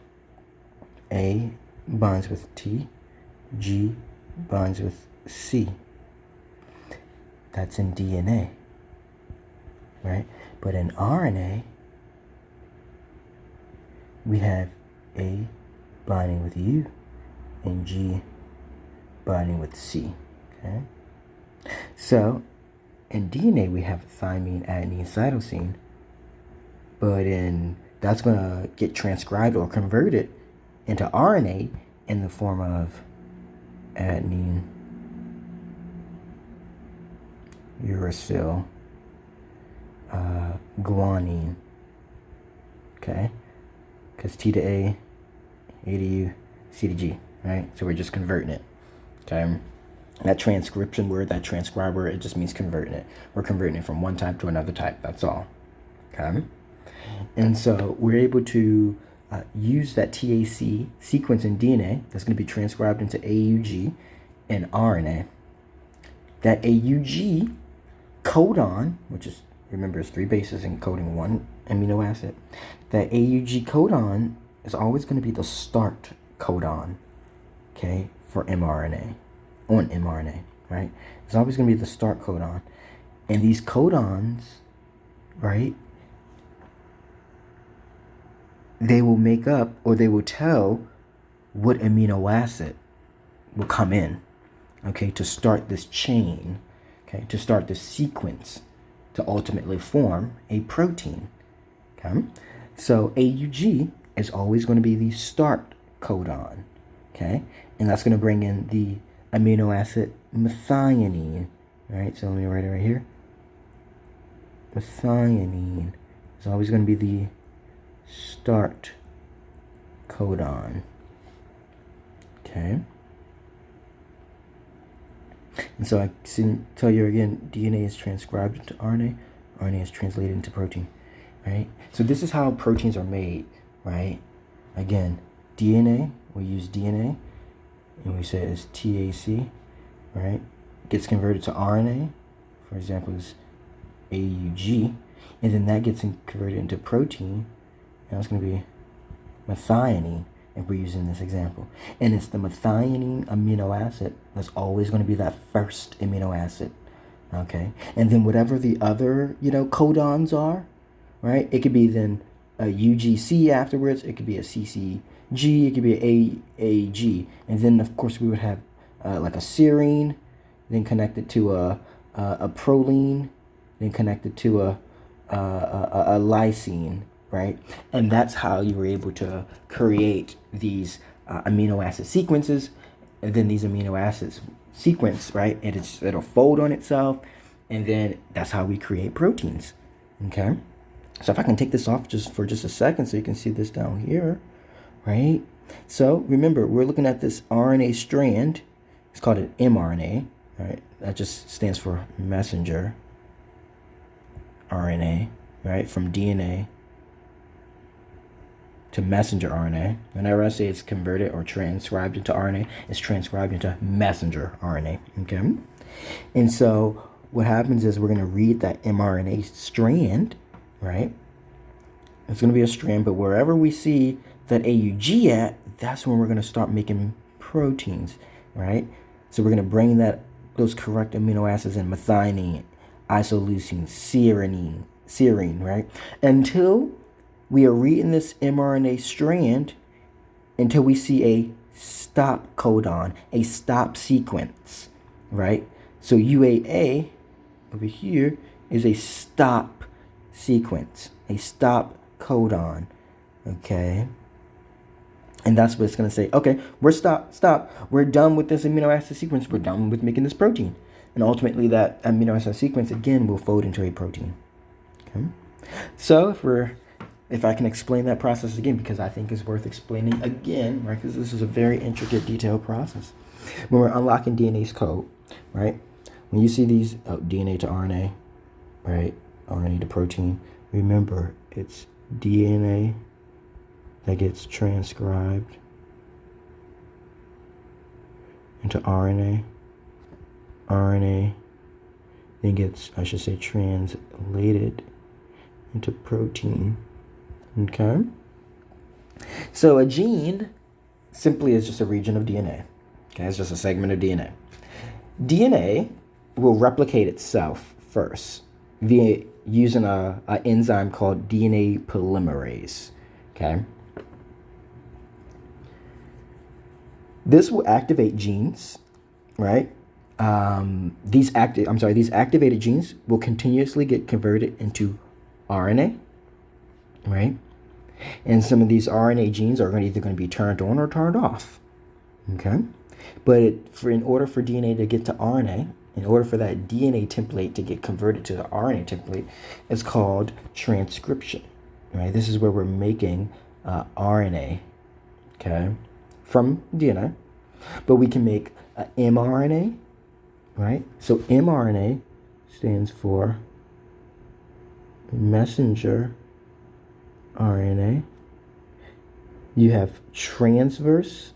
A bonds with T, G bonds with C. That's in DNA, right? But in RNA, we have A binding with U and G binding with C, okay? So in DNA, we have thymine, adenine, cytosine, but that's going to get transcribed or converted into RNA in the form of adenine, uracil, guanine, okay? Because T to A, A to U, C to G, right? So we're just converting it, Okay. That transcription word, that transcribe word, it just means converting it. We're converting it from one type to another type. That's all. Okay. And so we're able to use that TAC sequence in DNA that's going to be transcribed into AUG and RNA. That AUG codon, which is, remember, it's 3 bases encoding 1 amino acid. That AUG codon is always going to be the start codon, okay, for mRNA, on mRNA, right? It's always going to be the start codon. And these codons, right, they will make up, or they will tell what amino acid will come in, okay, to start this chain, okay, to start this sequence, to ultimately form a protein, okay? So AUG is always going to be the start codon, okay? And that's going to bring in the amino acid methionine, right? So let me write it right here. Methionine is always going to be the start codon, okay? And so I can tell you again, DNA is transcribed into RNA, RNA is translated into protein, right? So this is how proteins are made, right? Again, DNA, we use DNA, and we say it's TAC, right? Gets converted to RNA, for example, is AUG, and then that gets converted into protein, and that's going to be methionine, if we're using this example. And it's the methionine amino acid that's always going to be that first amino acid, okay? And then whatever the other, codons are, right? It could be then a UGC afterwards. It could be a CCG. It could be a AAG. And then, of course, we would have like a serine, then connected to a proline, then connected to a lysine, right? And that's how you were able to create these amino acid sequences. And then these amino acids sequence, right? It'll fold on itself. And then that's how we create proteins, okay? So if I can take this off for just a second so you can see this down here, right? So remember, we're looking at this RNA strand. It's called an mRNA, right? That just stands for messenger RNA, right? From DNA to messenger RNA. Whenever I say it's converted or transcribed into RNA, it's transcribed into messenger RNA, okay? And so what happens is we're going to read that mRNA strand, right? It's going to be a strand, but wherever we see that AUG at, that's when we're going to start making proteins, right? So we're going to bring those correct amino acids in: methionine, isoleucine, serine, right? Until we are reading this mRNA strand until we see a stop codon, a stop sequence, right? So UAA over here is a stop sequence, a stop codon, okay? And that's what it's going to say. Okay, we're stop. We're done with this amino acid sequence. We're done with making this protein. And ultimately that amino acid sequence again will fold into a protein. Okay? So if I can explain that process again, because I think it's worth explaining again, right? Because this is a very intricate, detailed process. When we're unlocking DNA's code, right? When you see these DNA to RNA, right? RNA to protein, remember it's DNA that gets transcribed into RNA. RNA then gets, I should say, translated into protein. Okay? So a gene simply is just a region of DNA. Okay, it's just a segment of DNA. DNA will replicate itself first via using an enzyme called DNA polymerase. Okay? This will activate genes, right? These activated genes will continuously get converted into RNA, right? And some of these RNA genes are either going to be turned on or turned off, okay? But in order for DNA to get to RNA, in order for that DNA template to get converted to the RNA template, it's called transcription, right? This is where we're making RNA, okay, from DNA. But we can make mRNA, right? So mRNA stands for messenger RNA. You have transverse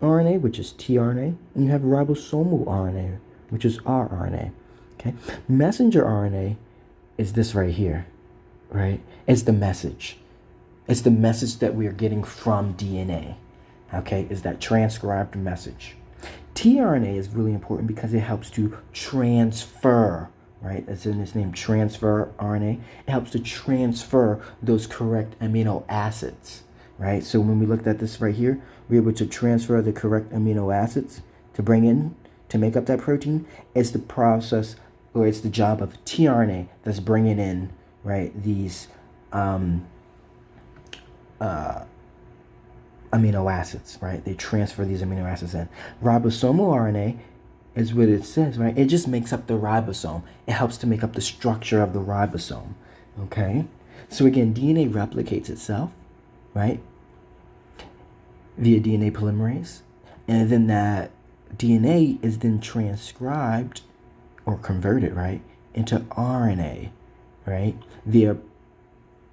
RNA, which is tRNA, and you have ribosomal RNA, which is rRNA. Okay, messenger RNA is this right here, right? It's the message. It's the message that we are getting from DNA. Okay, is that transcribed message. tRNA is really important because it helps to transfer, right? That's in its name, transfer RNA. It helps to transfer those correct amino acids, right? So when we looked at this right here, we're able to transfer the correct amino acids to bring in, to make up that protein. It's the process, or it's the job of tRNA that's bringing in, right, these amino acids, right? They transfer these amino acids in. Ribosomal RNA is what it says, right? It just makes up the ribosome. It helps to make up the structure of the ribosome, okay? So again, DNA replicates itself, right? Via DNA polymerase. And then that DNA is then transcribed or converted, right, into RNA, right? Via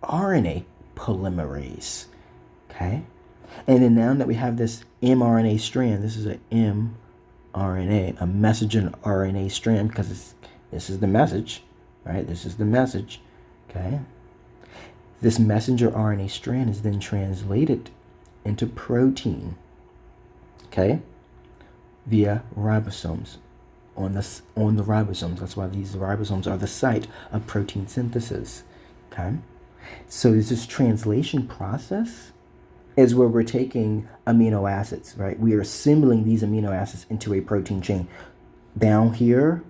RNA polymerase, okay? And then now that we have this mRNA strand, this is a mRNA, a messenger RNA strand, because this is the message, right? This is the message, okay? This messenger RNA strand is then translated into protein, okay? Via ribosomes, on the ribosomes. That's why these ribosomes are the site of protein synthesis, okay? So this translation process is where we're taking amino acids, right? We are assembling these amino acids into a protein chain. Down here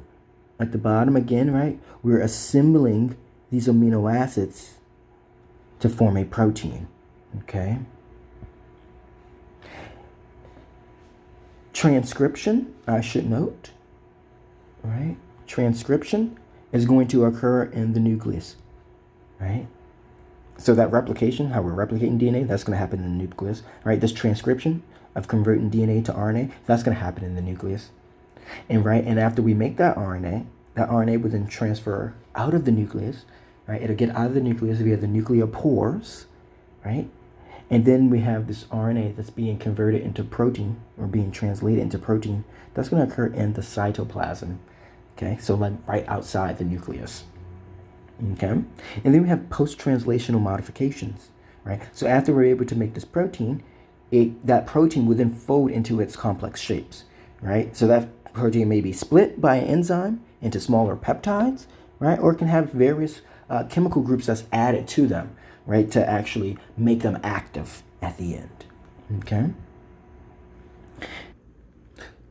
at the bottom again, right? We're assembling these amino acids to form a protein, okay? Transcription, I should note, right? Transcription is going to occur in the nucleus, right? So that replication, how we're replicating DNA, that's going to happen in the nucleus, right? This transcription of converting DNA to RNA, that's going to happen in the nucleus. And right, and after we make that RNA will then transfer out of the nucleus, right? It'll get out of the nucleus via the nucleopores, right? And then we have this RNA that's being converted into protein, or being translated into protein. That's going to occur in the cytoplasm, okay? So like right outside the nucleus. Okay, and then we have post-translational modifications, right? So after we're able to make this protein, that protein will then fold into its complex shapes, right? So that protein may be split by an enzyme into smaller peptides, right? Or it can have various chemical groups that's added to them, right? To actually make them active at the end, okay?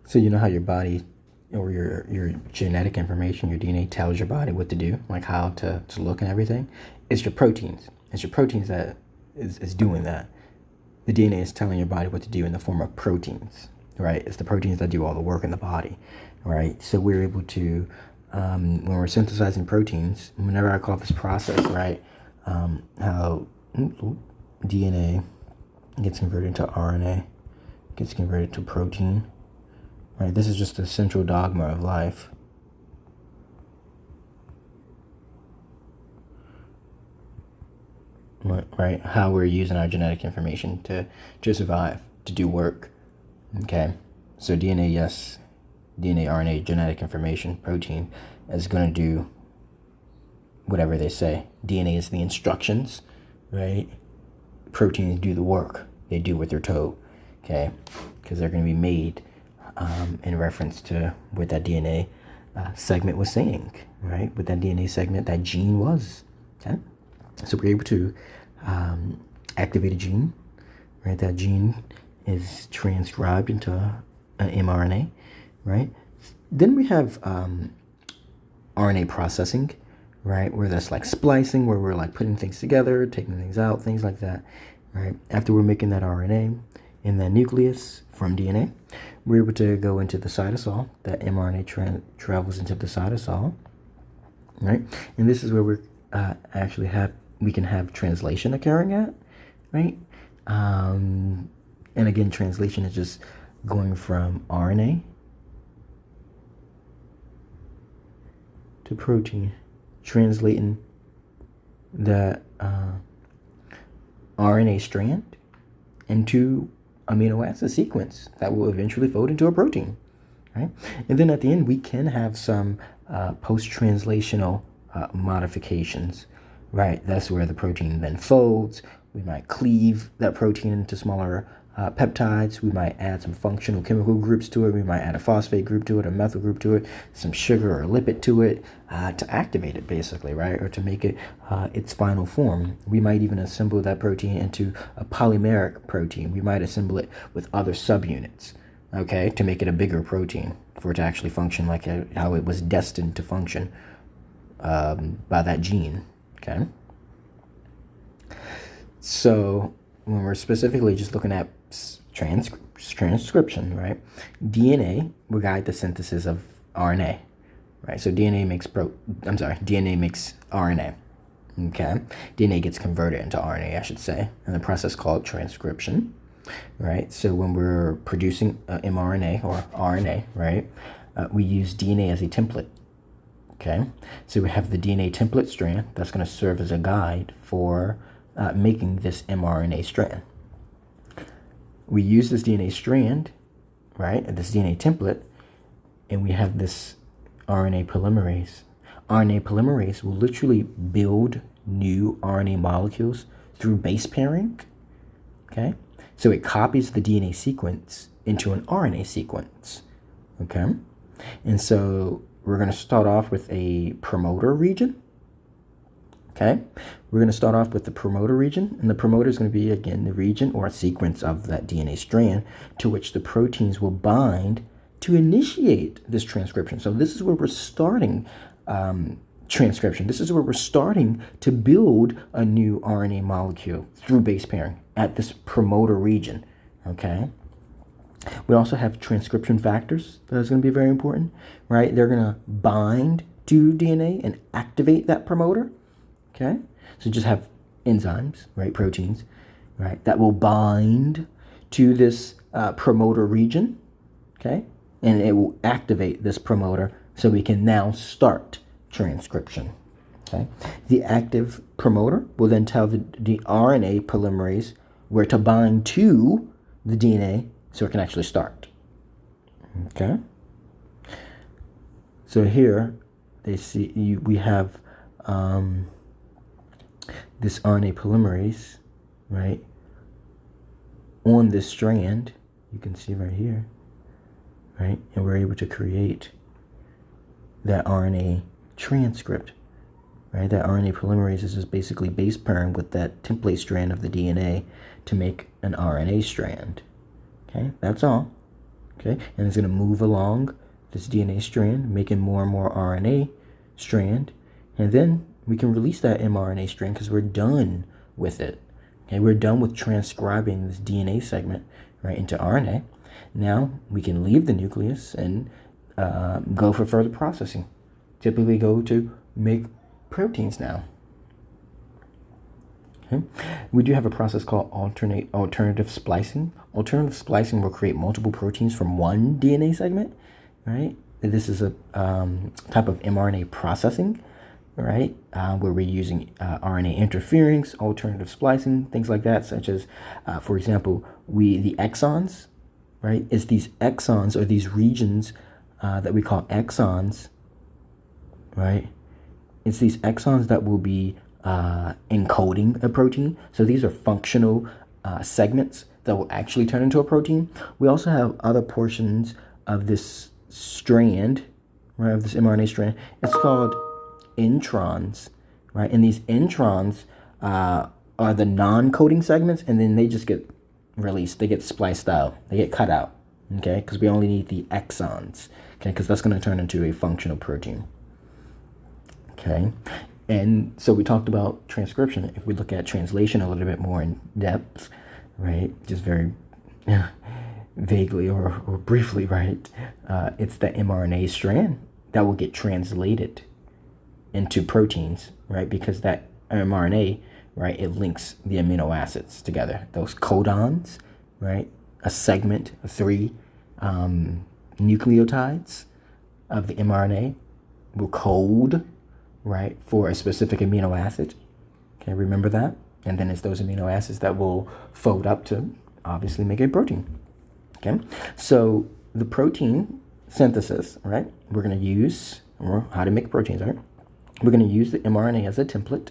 So you know how your body, or your genetic information, your DNA tells your body what to do, like how to look and everything. It's your proteins. It's your proteins that is doing that. The DNA is telling your body what to do in the form of proteins, right? It's the proteins that do all the work in the body, right? So we're able to, when we're synthesizing proteins, whenever I call this process, right, how DNA gets converted into RNA, gets converted to protein, right? This is just the central dogma of life. Right? How we're using our genetic information to survive, to do work. Okay? So DNA, yes. DNA, RNA, genetic information, protein is going to do whatever they say. DNA is the instructions, right? Proteins do the work. They do what they're told. Okay? Because they're going to be made in reference to what that DNA segment was saying, right? What that DNA segment, that gene was, okay? So we're able to activate a gene, right? That gene is transcribed into an mRNA, right? Then we have RNA processing, right? Where that's like splicing, where we're like putting things together, taking things out, things like that, right? After we're making that RNA in the nucleus from DNA, we're able to go into the cytosol. That mRNA travels into the cytosol, right? And this is where we're we can have translation occurring at, right? And again, translation is just going from RNA to protein, translating that RNA strand into amino acid sequence that will eventually fold into a protein, right? And then at the end, we can have some post-translational modifications, right? That's where the protein then folds. We might cleave that protein into smaller peptides. We might add some functional chemical groups to it. We might add a phosphate group to it, a methyl group to it, some sugar or lipid to it to activate it, basically, right? Or to make it its final form. We might even assemble that protein into a polymeric protein. We might assemble it with other subunits, okay, to make it a bigger protein for it to actually function like how it was destined to function by that gene, okay? So when we're specifically just looking at transcription, right? DNA will guide the synthesis of RNA, right? So DNA makes RNA, okay? DNA gets converted into RNA, I should say, in the process called transcription, right? So when we're producing mRNA or RNA, right, we use DNA as a template, okay? So we have the DNA template strand that's going to serve as a guide for making this mRNA strand. We use this DNA strand, right, this DNA template, and we have this RNA polymerase. RNA polymerase will literally build new RNA molecules through base pairing, okay? So it copies the DNA sequence into an RNA sequence, okay? And so we're going to start off with a promoter region, okay? We're going to start off with the promoter region, and the promoter is going to be, again, the region or a sequence of that DNA strand to which the proteins will bind to initiate this transcription. So this is where we're starting transcription. This is where we're starting to build a new RNA molecule through base pairing at this promoter region, okay? We also have transcription factors that is going to be very important, right? They're going to bind to DNA and activate that promoter, okay? So just have enzymes, right, proteins, right, that will bind to this promoter region, okay? And it will activate this promoter so we can now start transcription, okay? The active promoter will then tell the RNA polymerase where to bind to the DNA so it can actually start, okay? So here we have this RNA polymerase, right, on this strand, you can see right here, right, and we're able to create that RNA transcript, right? That RNA polymerase is just basically base pairing with that template strand of the DNA to make an RNA strand, okay? That's all, okay? And it's going to move along this DNA strand, making more and more RNA strand, and then we can release that mRNA strand because we're done with it. Okay, we're done with transcribing this DNA segment, right, into RNA. Now we can leave the nucleus and go for further processing. Typically go to make proteins now. Okay. We do have a process called alternative splicing. Alternative splicing will create multiple proteins from one DNA segment, right? This is a type of mRNA processing, right, where we're using RNA interference, alternative splicing, things like that, such as, for example, the exons, right, is these exons or these regions that we call exons, right? It's these exons that will be encoding a protein. So these are functional segments that will actually turn into a protein. We also have other portions of this strand, right, of this mRNA strand. It's called introns, right? And these introns are the non-coding segments, and then they just get released. They get spliced out. They get cut out, okay? Because we only need the exons, okay? Because that's going to turn into a functional protein, okay? And so we talked about transcription. If we look at translation a little bit more in depth, right, just very vaguely or briefly, right, it's the mRNA strand that will get translated into proteins, right? Because that mRNA, right, it links the amino acids together. Those codons, right? A segment of 3 nucleotides of the mRNA will code, right, for a specific amino acid. Okay, remember that? And then it's those amino acids that will fold up to obviously make a protein. Okay, so the protein synthesis, right? We're going to use, or how to make proteins, right? We're going to use the mRNA as a template,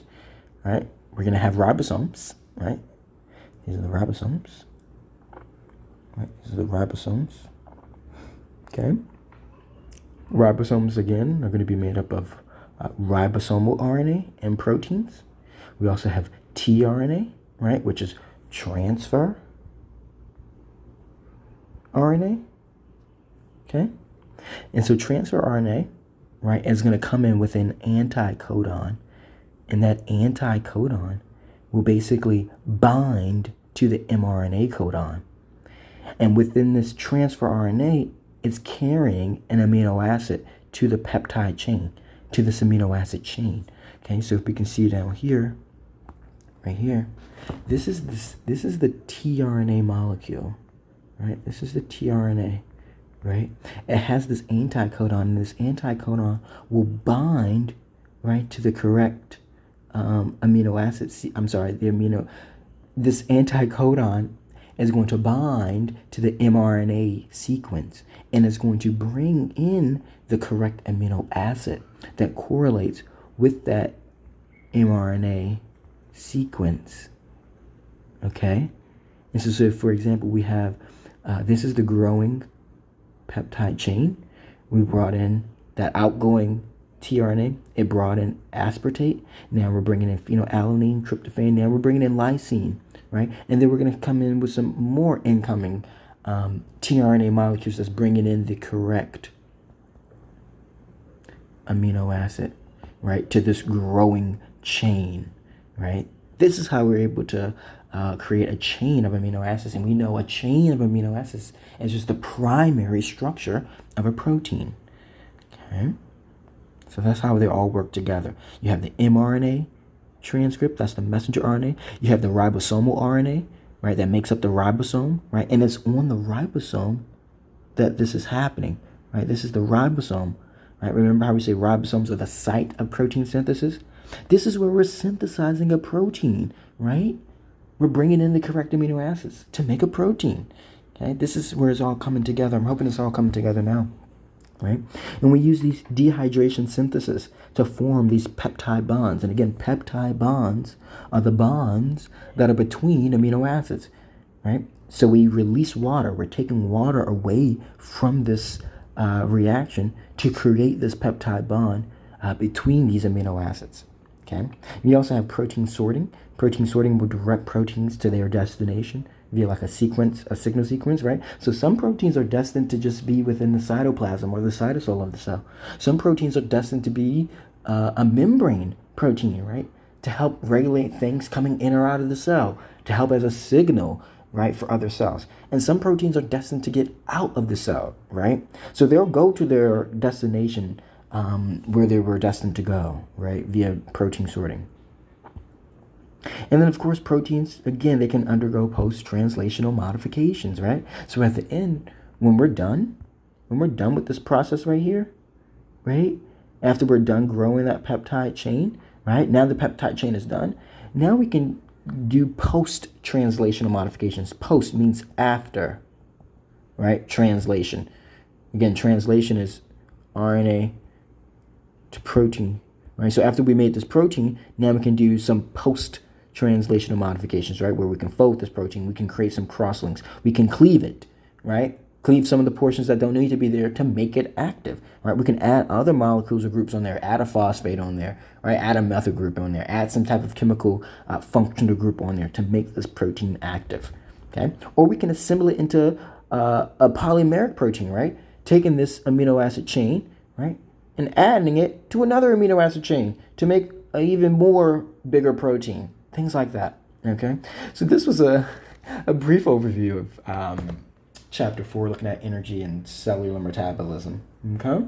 right? We're going to have ribosomes, right? These are the ribosomes. Right? These are the ribosomes. Okay. Ribosomes, again, are going to be made up of ribosomal RNA and proteins. We also have tRNA, right, which is transfer RNA. Okay. And so transfer RNA, right, is going to come in with an anticodon. And that anticodon will basically bind to the mRNA codon. And within this transfer RNA, it's carrying an amino acid to the peptide chain, to this amino acid chain. Okay, so if we can see down here, right here, this is the tRNA molecule, right? This is the tRNA, right? It has this anticodon, and this anticodon will bind, right, to the correct amino acid. This anticodon is going to bind to the mRNA sequence, and it's going to bring in the correct amino acid that correlates with that mRNA sequence. Okay? And so for example, we have, this is the growing peptide chain. We brought in that outgoing tRNA. It brought in aspartate. Now we're bringing in phenylalanine, tryptophan. Now we're bringing in lysine, right? And then we're going to come in with some more incoming tRNA molecules that's bringing in the correct amino acid, right, to this growing chain, right? This is how we're able to create a chain of amino acids. And we know a chain of amino acids is just the primary structure of a protein. Okay? So that's how they all work together. You have the mRNA transcript, that's the messenger RNA. You have the ribosomal RNA, right, that makes up the ribosome, right? And it's on the ribosome that this is happening, right? This is the ribosome, right? Remember how we say ribosomes are the site of protein synthesis? This is where we're synthesizing a protein, right? We're bringing in the correct amino acids to make a protein, okay? This is where it's all coming together. I'm hoping it's all coming together now. Right? And we use these dehydration synthesis to form these peptide bonds. And again, peptide bonds are the bonds that are between amino acids, right? So we release water. We're taking water away from this reaction to create this peptide bond between these amino acids, okay? We also have protein sorting. Protein sorting will direct proteins to their destination via like a signal sequence, right? So some proteins are destined to just be within the cytoplasm or the cytosol of the cell. Some proteins are destined to be a membrane protein, right? To help regulate things coming in or out of the cell, to help as a signal, right, for other cells. And some proteins are destined to get out of the cell, right? So they'll go to their destination where they were destined to go, right, via protein sorting. And then, of course, proteins, again, they can undergo post-translational modifications, right? So at the end, when we're done with this process right here, right, after we're done growing that peptide chain, right, now the peptide chain is done, now we can do post-translational modifications. Post means after, right, translation. Again, translation is RNA to protein, right? So after we made this protein, now we can do some post-translational modifications, right? Where we can fold this protein, we can create some crosslinks, we can cleave it, right? Cleave some of the portions that don't need to be there to make it active, right? We can add other molecules or groups on there, add a phosphate on there, right? Add a methyl group on there, add some type of chemical functional group on there to make this protein active, okay? Or we can assemble it into a polymeric protein, right? Taking this amino acid chain, right? And adding it to another amino acid chain to make an even more bigger protein. Things like that, okay? So this was a brief overview of Chapter 4, looking at energy and cellular metabolism, okay?